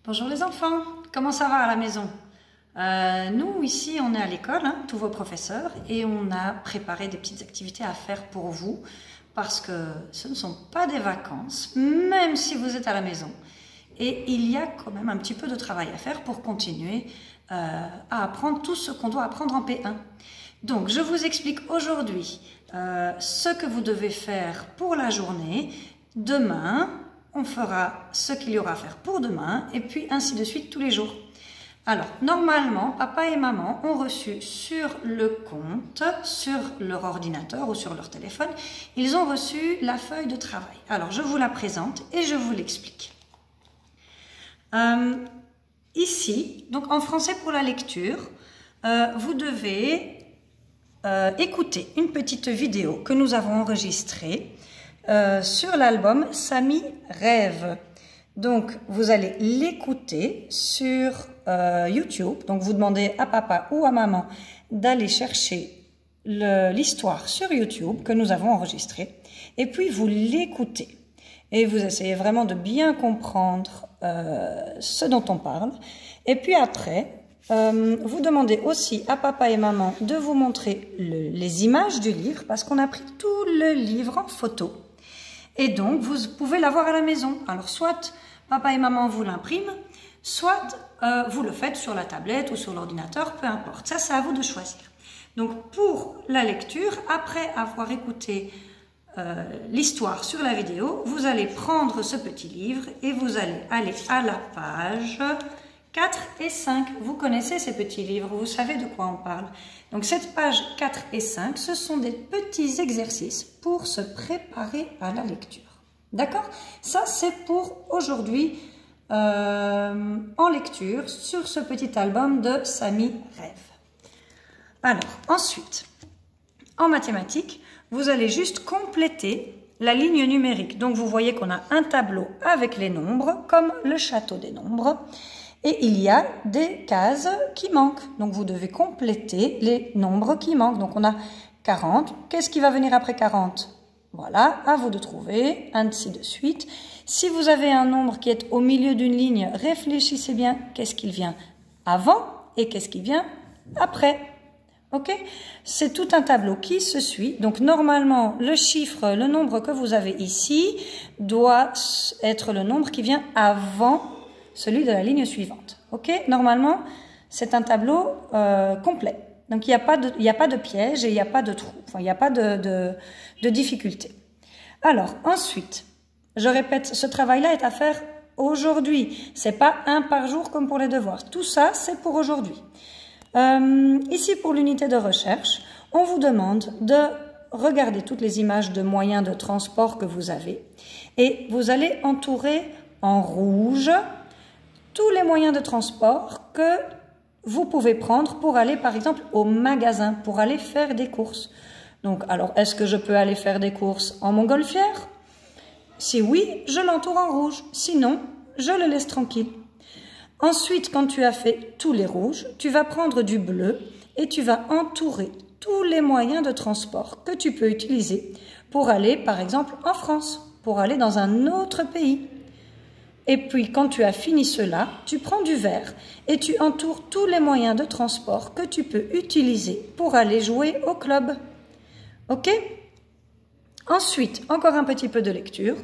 Bonjour les enfants, comment ça va à la maison? Nous ici on est à l'école, tous vos professeurs, et on a préparé des petites activités à faire pour vous parce que ce ne sont pas des vacances, même si vous êtes à la maison. Et il y a quand même un petit peu de travail à faire pour continuer à apprendre tout ce qu'on doit apprendre en P1. Donc je vous explique aujourd'hui ce que vous devez faire pour la journée. Demain, on fera ce qu'il y aura à faire pour demain, et puis ainsi de suite tous les jours. Alors, normalement, papa et maman ont reçu sur le compte, sur leur ordinateur ou sur leur téléphone, ils ont reçu la feuille de travail. Alors, je vous la présente et je vous l'explique. Ici, donc en français pour la lecture, vous devez écouter une petite vidéo que nous avons enregistrée sur l'album Samy Rêve. Donc, vous allez l'écouter sur YouTube. Donc, vous demandez à papa ou à maman d'aller chercher l'histoire sur YouTube que nous avons enregistrée. Et puis, vous l'écoutez. Et vous essayez vraiment de bien comprendre ce dont on parle. Et puis après, vous demandez aussi à papa et maman de vous montrer les images du livre parce qu'on a pris tout le livre en photo. Et donc, vous pouvez l'avoir à la maison. Alors, soit papa et maman vous l'impriment, soit vous le faites sur la tablette ou sur l'ordinateur, peu importe. Ça, c'est à vous de choisir. Donc, pour la lecture, après avoir écouté l'histoire sur la vidéo, vous allez prendre ce petit livre et vous allez aller à la page 4 et 5. Vous connaissez ces petits livres, vous savez de quoi on parle. Donc cette page 4 et 5, ce sont des petits exercices pour se préparer à la lecture. D'accord? Ça, c'est pour aujourd'hui en lecture sur ce petit album de Samy Rêve. Alors, ensuite, en mathématiques, vous allez juste compléter la ligne numérique. Donc, vous voyez qu'on a un tableau avec les nombres, comme le château des nombres. Et il y a des cases qui manquent. Donc, vous devez compléter les nombres qui manquent. Donc, on a 40. Qu'est-ce qui va venir après 40? Voilà, à vous de trouver, ainsi de suite. Si vous avez un nombre qui est au milieu d'une ligne, réfléchissez bien qu'est-ce qu'il vient avant et qu'est-ce qui vient après. Ok? C'est tout un tableau qui se suit. Donc, normalement, le chiffre, le nombre que vous avez ici doit être le nombre qui vient avant celui de la ligne suivante. Ok? Normalement, c'est un tableau complet. Donc, il n'y a pas de piège et il n'y a pas de trou. Enfin, il n'y a pas de difficulté. Alors, ensuite, je répète, ce travail-là est à faire aujourd'hui. C'est pas un par jour comme pour les devoirs. Tout ça, c'est pour aujourd'hui. Ici, pour l'unité de recherche, on vous demande de regarder toutes les images de moyens de transport que vous avez. Et vous allez entourer en rouge tous les moyens de transport que vous pouvez prendre pour aller, par exemple, au magasin, pour aller faire des courses. Donc, alors, est-ce que je peux aller faire des courses en montgolfière? Si oui, je l'entoure en rouge. Sinon, je le laisse tranquille. Ensuite, quand tu as fait tous les rouges, tu vas prendre du bleu et tu vas entourer tous les moyens de transport que tu peux utiliser pour aller, par exemple, en France, pour aller dans un autre pays. Et puis, quand tu as fini cela, tu prends du vert et tu entoures tous les moyens de transport que tu peux utiliser pour aller jouer au club. Ok? Ensuite, encore un petit peu de lecture.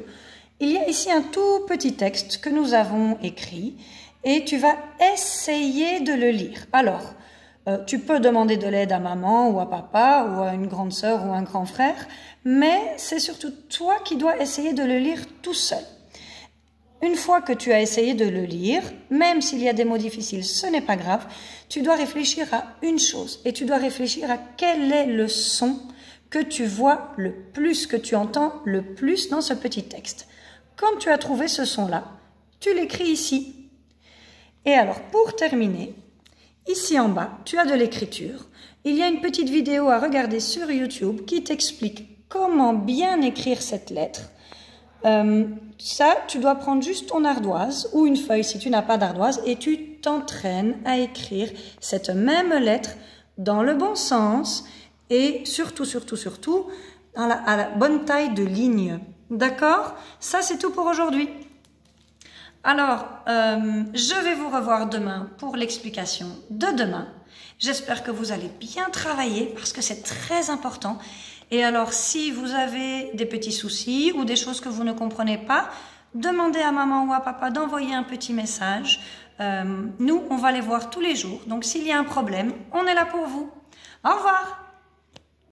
Il y a ici un tout petit texte que nous avons écrit et tu vas essayer de le lire. Alors, tu peux demander de l'aide à maman ou à papa ou à une grande sœur ou un grand frère, mais c'est surtout toi qui dois essayer de le lire tout seul. Une fois que tu as essayé de le lire, même s'il y a des mots difficiles, ce n'est pas grave, tu dois réfléchir à une chose et tu dois réfléchir à quel est le son que tu vois le plus, que tu entends le plus dans ce petit texte. Quand tu as trouvé ce son-là, tu l'écris ici. Et alors, pour terminer, ici en bas, tu as de l'écriture. Il y a une petite vidéo à regarder sur YouTube qui t'explique comment bien écrire cette lettre. Ça, tu dois prendre juste ton ardoise ou une feuille si tu n'as pas d'ardoise et tu t'entraînes à écrire cette même lettre dans le bon sens et surtout à la bonne taille de ligne. D'accord? Ça, c'est tout pour aujourd'hui. Alors, je vais vous revoir demain pour l'explication de demain. J'espère que vous allez bien travailler parce que c'est très important. Et alors, si vous avez des petits soucis ou des choses que vous ne comprenez pas, demandez à maman ou à papa d'envoyer un petit message. Nous, on va les voir tous les jours. Donc, s'il y a un problème, on est là pour vous. Au revoir!